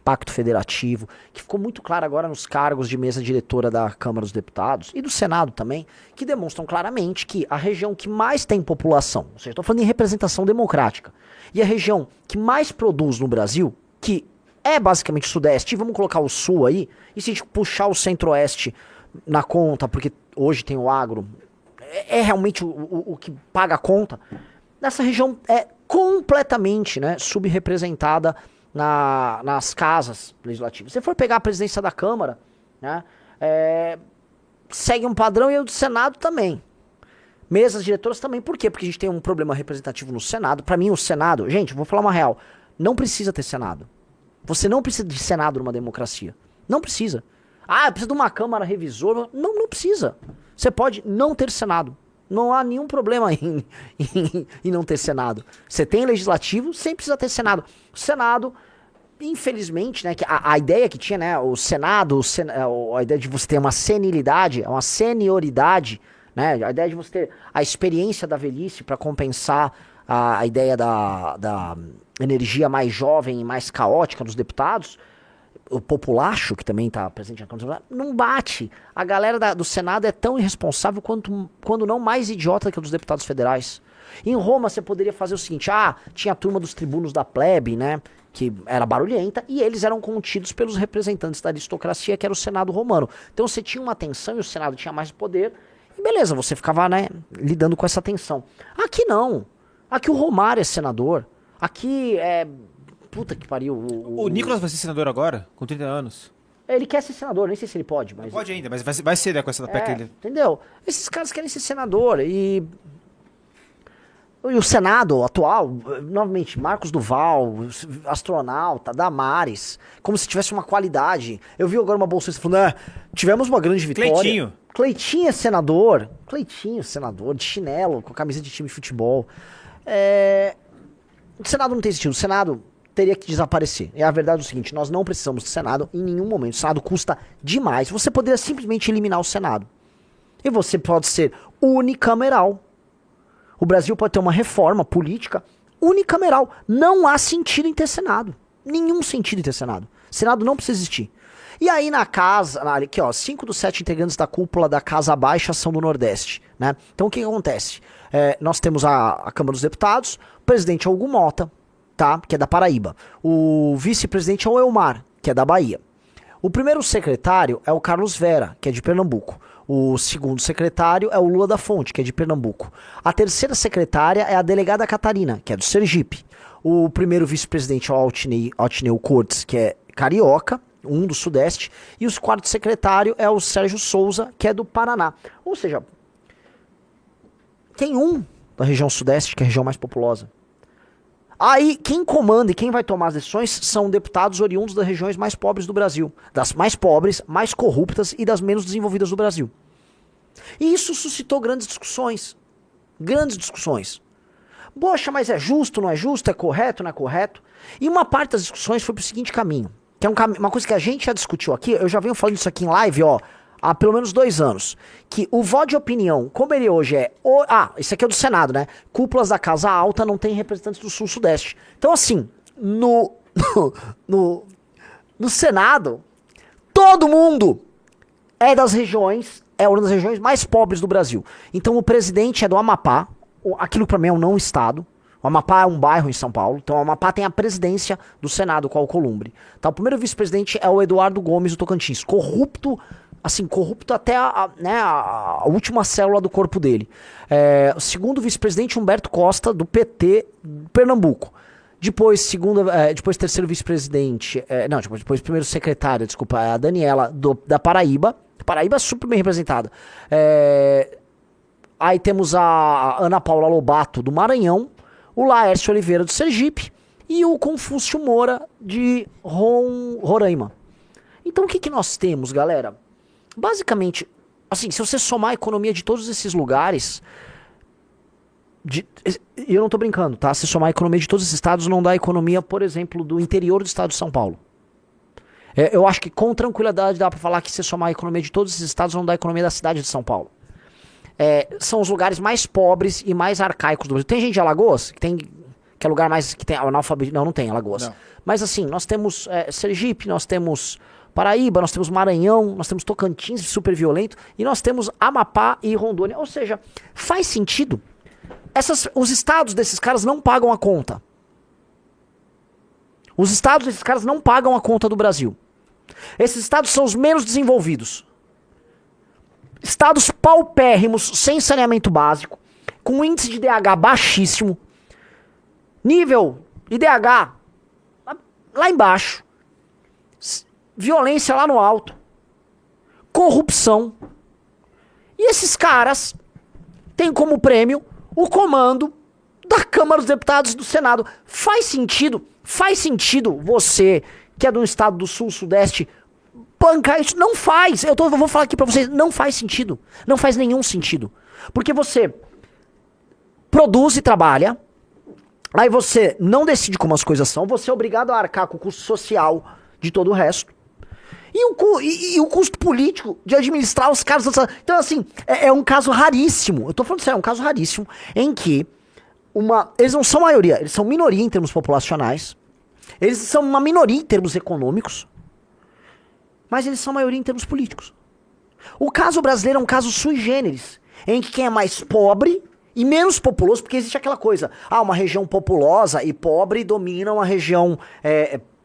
pacto federativo, que ficou muito claro agora nos cargos de mesa diretora da Câmara dos Deputados e do Senado também, que demonstram claramente que a região que mais tem população, ou seja, estou falando em representação democrática, e a região que mais produz no Brasil, que é basicamente o Sudeste, e vamos colocar o Sul aí, e se a gente puxar o Centro-Oeste na conta, porque hoje tem o agro, é realmente o que paga a conta, essa região é completamente, né, subrepresentada nas casas legislativas. Se você for pegar a presidência da Câmara, né, segue um padrão, e o do Senado também. Mesas diretoras também. Por quê? Porque a gente tem um problema representativo no Senado. Pra mim, o Senado... Gente, vou falar uma real. Não precisa ter Senado. Você não precisa de Senado numa democracia. Não precisa. Ah, precisa de uma Câmara revisora. Não precisa. Você pode não ter Senado. Não há nenhum problema em não ter Senado. Você tem legislativo sem precisar ter Senado. O Senado, infelizmente, né, que a ideia que tinha, né, o Senado, a ideia de você ter uma senilidade, uma senioridade, né, a ideia de você ter a experiência da velhice para compensar a ideia da energia mais jovem e mais caótica dos deputados, o populacho, que também está presente na Câmara, não bate. A galera do Senado é tão irresponsável quando não mais idiota que a dos deputados federais. Em Roma você poderia fazer o seguinte, tinha a turma dos tribunos da plebe, né, que era barulhenta, e eles eram contidos pelos representantes da aristocracia, que era o Senado romano. Então você tinha uma tensão e o Senado tinha mais poder, e beleza, você ficava, né, lidando com essa tensão. Aqui não. Aqui o Romário é senador. Aqui é... Puta que pariu. O Nicolas vai ser senador agora, com 30 anos. Ele quer ser senador, nem sei se ele pode. Mas... Não pode ainda, mas vai ser, né, com essa PEC. Entendeu? Esses caras querem ser senador e o Senado atual, novamente, Marcos Duval, astronauta, Damares, como se tivesse uma qualidade. Eu vi agora uma bolsista falando, tivemos uma grande vitória. Cleitinho é senador. Cleitinho, senador, de chinelo, com a camisa de time de futebol. O Senado não tem sentido. O Senado teria que desaparecer. E a verdade é o seguinte, nós não precisamos do Senado em nenhum momento. O Senado custa demais. Você poderia simplesmente eliminar o Senado. E você pode ser unicameral. O Brasil pode ter uma reforma política unicameral. Não há sentido em ter Senado. Nenhum sentido em ter Senado. Senado não precisa existir. E aí na casa, aqui ó, 5 dos 7 integrantes da cúpula da Casa Baixa são do Nordeste, né? Então o que acontece? Nós temos a Câmara dos Deputados, o presidente é Hugo Mota, tá? Que é da Paraíba. O vice-presidente é o Elmar, que é da Bahia. O primeiro secretário é o Carlos Vera, que é de Pernambuco. O segundo secretário é o Lula da Fonte, que é de Pernambuco. A terceira secretária é a delegada Catarina, que é do Sergipe. O primeiro vice-presidente é o Altineu Cortes, que é carioca, um do Sudeste. E o quarto secretário é o Sérgio Souza, que é do Paraná. Ou seja, tem um da região Sudeste, que é a região mais populosa. Aí, quem comanda e quem vai tomar as decisões são deputados oriundos das regiões mais pobres do Brasil. Das mais pobres, mais corruptas e das menos desenvolvidas do Brasil. E isso suscitou grandes discussões. Grandes discussões. Poxa, mas é justo, não é justo? É correto, não é correto? E uma parte das discussões foi pro seguinte caminho. Que é uma coisa que a gente já discutiu aqui. Eu já venho falando isso aqui em live, ó. Há pelo menos 2 anos, que o voto de opinião, como ele hoje é... isso aqui é do Senado, né? Cúpulas da Casa Alta não tem representantes do Sul-Sudeste. Então, assim, no Senado, todo mundo é das regiões, é uma das regiões mais pobres do Brasil. Então, o presidente é do Amapá, aquilo pra mim é um não estado. O Amapá é um bairro em São Paulo, então o Amapá tem a presidência do Senado com o Alcolumbre. Tá? O primeiro vice-presidente é o Eduardo Gomes do Tocantins, corrupto até a última célula do corpo dele. O segundo vice-presidente, Humberto Costa, do PT Pernambuco. Depois, terceiro vice-presidente, depois primeiro secretário, desculpa, a Daniela, da Paraíba. Paraíba é super bem representada. Aí temos a Ana Paula Lobato, do Maranhão, o Laércio Oliveira, do Sergipe, e o Confúcio Moura, de Roraima. Então o que nós temos, galera? Basicamente, assim, se você somar a economia de todos esses lugares, e eu não tô brincando, tá? Se somar a economia de todos esses estados, não dá a economia, por exemplo, do interior do estado de São Paulo. Eu acho que com tranquilidade dá pra falar que se somar a economia de todos esses estados, não dá a economia da cidade de São Paulo. São os lugares mais pobres e mais arcaicos do Brasil. Tem gente de Alagoas, que que é o lugar mais que tem analfabetismo. Não tem Alagoas. Não. Mas assim, nós temos Sergipe, nós temos Paraíba, nós temos Maranhão, nós temos Tocantins, super violento, e nós temos Amapá e Rondônia. Ou seja, faz sentido. Os estados desses caras não pagam a conta. Os estados desses caras não pagam a conta do Brasil. Esses estados são os menos desenvolvidos. Estados paupérrimos, sem saneamento básico, com índice de IDH baixíssimo, nível IDH lá embaixo, violência lá no alto, corrupção. E esses caras têm como prêmio o comando da Câmara dos Deputados e do Senado. Faz sentido você, que é de um estado do sul, sudeste, bancar isso? Não faz. Eu vou falar aqui pra vocês, não faz sentido. Não faz nenhum sentido. Porque você produz e trabalha, aí você não decide como as coisas são, você é obrigado a arcar com o custo social de todo o resto. E o custo político de administrar os caras. Então, assim, é um caso raríssimo. Eu tô falando sério, é um caso raríssimo em que eles não são maioria, eles são minoria em termos populacionais. Eles são uma minoria em termos econômicos. Mas eles são maioria em termos políticos. O caso brasileiro é um caso sui generis, em que quem é mais pobre e menos populoso, porque existe aquela coisa, uma região populosa e pobre domina uma região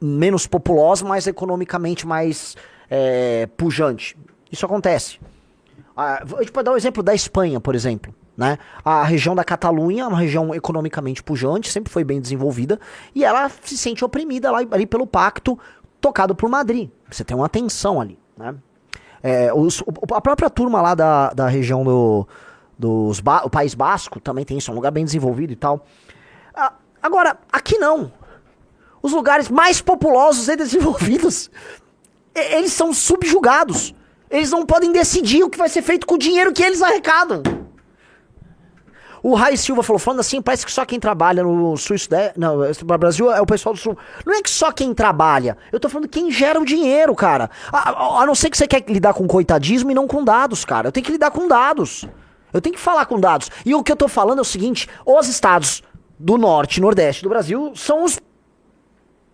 menos populosa, mas economicamente mais pujante. Isso acontece. A gente pode dar o exemplo da Espanha, por exemplo. Né? A região da Catalunha é uma região economicamente pujante, sempre foi bem desenvolvida, e ela se sente oprimida ali pelo pacto tocado por Madrid. Você tem uma tensão ali. Né? A própria turma lá da região o País Basco também tem isso, é um lugar bem desenvolvido e tal. Agora, aqui não. Os lugares mais populosos e desenvolvidos, eles são subjugados. Eles não podem decidir o que vai ser feito com o dinheiro que eles arrecadam. O Rai Silva falando assim, parece que só quem trabalha no sul e sudeste, não, no Brasil é o pessoal do sul. Não é que só quem trabalha, eu tô falando quem gera o dinheiro, cara. A não ser que você quer lidar com coitadismo e não com dados, cara. Eu tenho que lidar com dados. Eu tenho que falar com dados. E o que eu tô falando é o seguinte, os estados do norte e nordeste do Brasil são os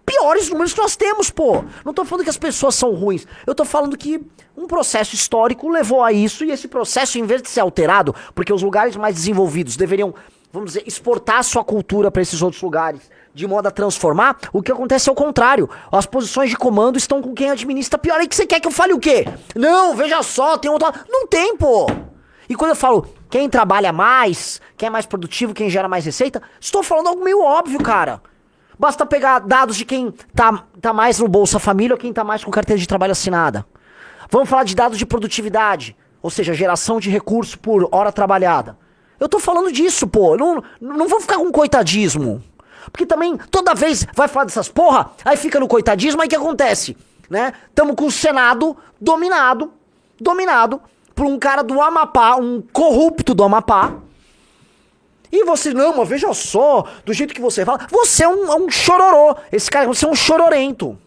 piores números que nós temos, pô. Não tô falando que as pessoas são ruins. Eu tô falando que um processo histórico levou a isso, e esse processo, em vez de ser alterado, porque os lugares mais desenvolvidos deveriam, vamos dizer, exportar sua cultura para esses outros lugares, de modo a transformar, o que acontece é o contrário. As posições de comando estão com quem administra pior. Aí que você quer que eu fale o quê? Não, veja só, tem outro... Não tem, pô. E quando eu falo quem trabalha mais, quem é mais produtivo, quem gera mais receita, estou falando algo meio óbvio, cara. Basta pegar dados de quem tá mais no Bolsa Família ou quem tá mais com carteira de trabalho assinada. Vamos falar de dados de produtividade, ou seja, geração de recurso por hora trabalhada. Eu tô falando disso, pô. Não vou ficar com coitadismo. Porque também, toda vez vai falar dessas porra, aí fica no coitadismo, aí o que acontece? Né? Tamo com o Senado dominado por um cara do Amapá, um corrupto do Amapá. E você, não, mas veja só, do jeito que você fala, você é um chororô. Esse cara, você é um chororento.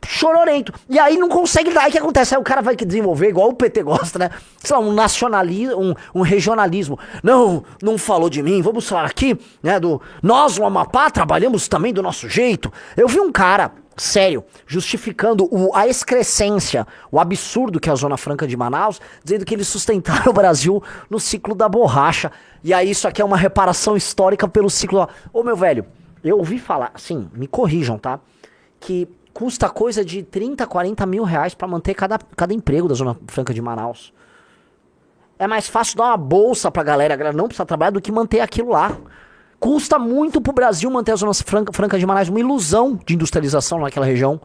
Chororento. E aí não consegue dar. Aí o que acontece? Aí o cara vai desenvolver, igual o PT gosta, né? Sei lá, um nacionalismo, um regionalismo. Não falou de mim, vamos falar aqui, né? Nós, no Amapá, trabalhamos também do nosso jeito. Eu vi um cara, sério, justificando a excrescência, o absurdo que é a Zona Franca de Manaus, dizendo que eles sustentaram o Brasil no ciclo da borracha. E aí isso aqui é uma reparação histórica pelo ciclo... Ô, meu velho, eu ouvi falar, assim, me corrijam, tá? Que custa coisa de 30, 40 mil reais pra manter cada emprego da Zona Franca de Manaus. É mais fácil dar uma bolsa pra galera, a galera não precisa trabalhar, do que manter aquilo lá. Custa muito pro Brasil manter a Zona Franca de Manaus, uma ilusão de industrialização naquela região.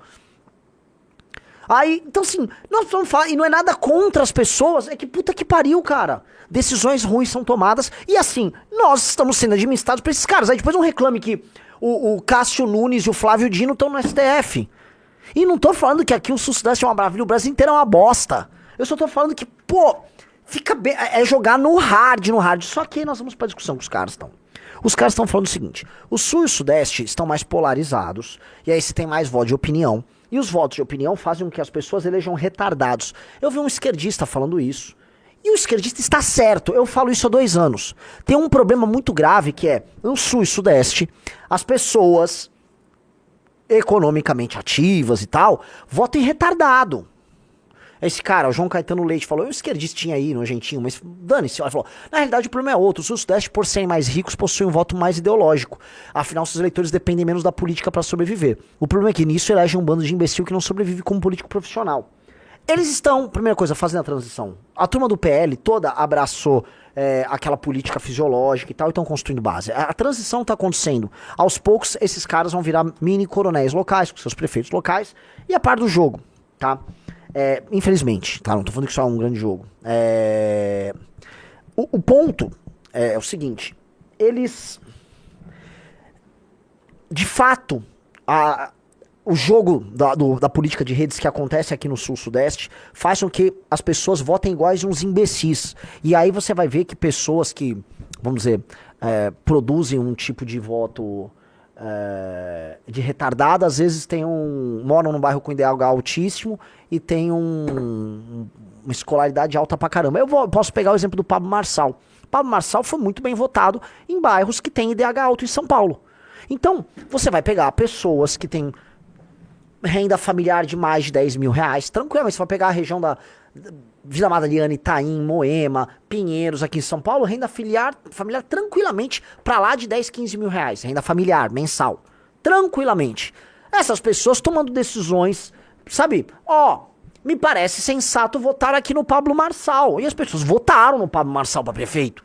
Aí, então assim, nós vamos falar, e não é nada contra as pessoas, é que puta que pariu, cara. Decisões ruins são tomadas, e assim, nós estamos sendo administrados por esses caras. Aí depois não reclame que o Cássio Nunes e o Flávio Dino estão no STF. E não tô falando que aqui o Sul-Sudeste é uma maravilha, o Brasil inteiro é uma bosta. Eu só tô falando que, pô, fica bem, é jogar no hard. Só que aí nós vamos pra discussão que os caras estão. Os caras estão falando o seguinte, o Sul e o Sudeste estão mais polarizados, e aí você tem mais voto de opinião, e os votos de opinião fazem com que as pessoas elejam retardados. Eu vi um esquerdista falando isso, E o esquerdista está certo, eu falo isso há 2 anos. Tem um problema muito grave que é, no sul e sudeste, as pessoas economicamente ativas e tal, votam em retardado. Esse cara, o João Caetano Leite, falou, eu esquerdistinha aí, nojentinho, mas dane-se. Ele falou, na realidade o problema é outro, o sul e sudeste, por serem mais ricos, possuem um voto mais ideológico. Afinal, seus eleitores dependem menos da política para sobreviver. O problema é que nisso elege um bando de imbecil que não sobrevive como político profissional. Eles estão, primeira coisa, fazendo a transição. A turma do PL toda abraçou aquela política fisiológica e tal, e estão construindo base. A transição está acontecendo. Aos poucos, esses caras vão virar mini coronéis locais, com seus prefeitos locais, e a par do jogo, tá? Infelizmente, tá? Não tô falando que isso é um grande jogo. O ponto é o seguinte, eles... De fato, o jogo da política de redes que acontece aqui no sul-sudeste faz com que as pessoas votem iguais uns imbecis. E aí você vai ver que pessoas que, vamos dizer, produzem um tipo de voto de retardado, às vezes moram num bairro com IDH altíssimo e tem uma escolaridade alta pra caramba. Posso pegar o exemplo do Pablo Marçal. Pablo Marçal foi muito bem votado em bairros que tem IDH alto em São Paulo. Então, você vai pegar pessoas que têm renda familiar de mais de 10 mil reais, tranquilamente. Você vai pegar a região da Vila Madalena, Itaim, Moema, Pinheiros, aqui em São Paulo, renda familiar tranquilamente pra lá de 10, 15 mil reais. Renda familiar, mensal. Tranquilamente. Essas pessoas tomando decisões, sabe? Me parece sensato votar aqui no Pablo Marçal. E as pessoas votaram no Pablo Marçal pra prefeito.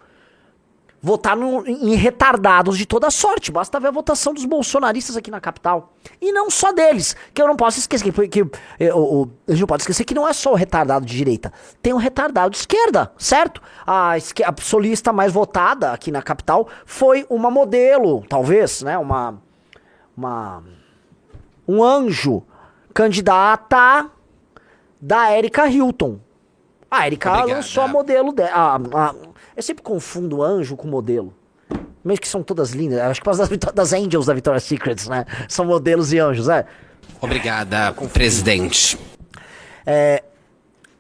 Votaram em retardados de toda sorte. Basta ver a votação dos bolsonaristas aqui na capital. E não só deles. Que eu não posso esquecer. Porque a gente não pode esquecer que não é só o retardado de direita. Tem um retardado de esquerda, certo? A solista mais votada aqui na capital foi uma modelo, talvez, né? Um anjo candidata da Erika Hilton. A Erika lançou a modelo dela. Eu sempre confundo anjo com modelo. Mesmo que são todas lindas. Acho que por causa das Angels da Victoria's Secret, né? São modelos e anjos, Obrigada, presidente.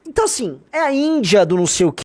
Então, assim, é a Índia do não sei o que.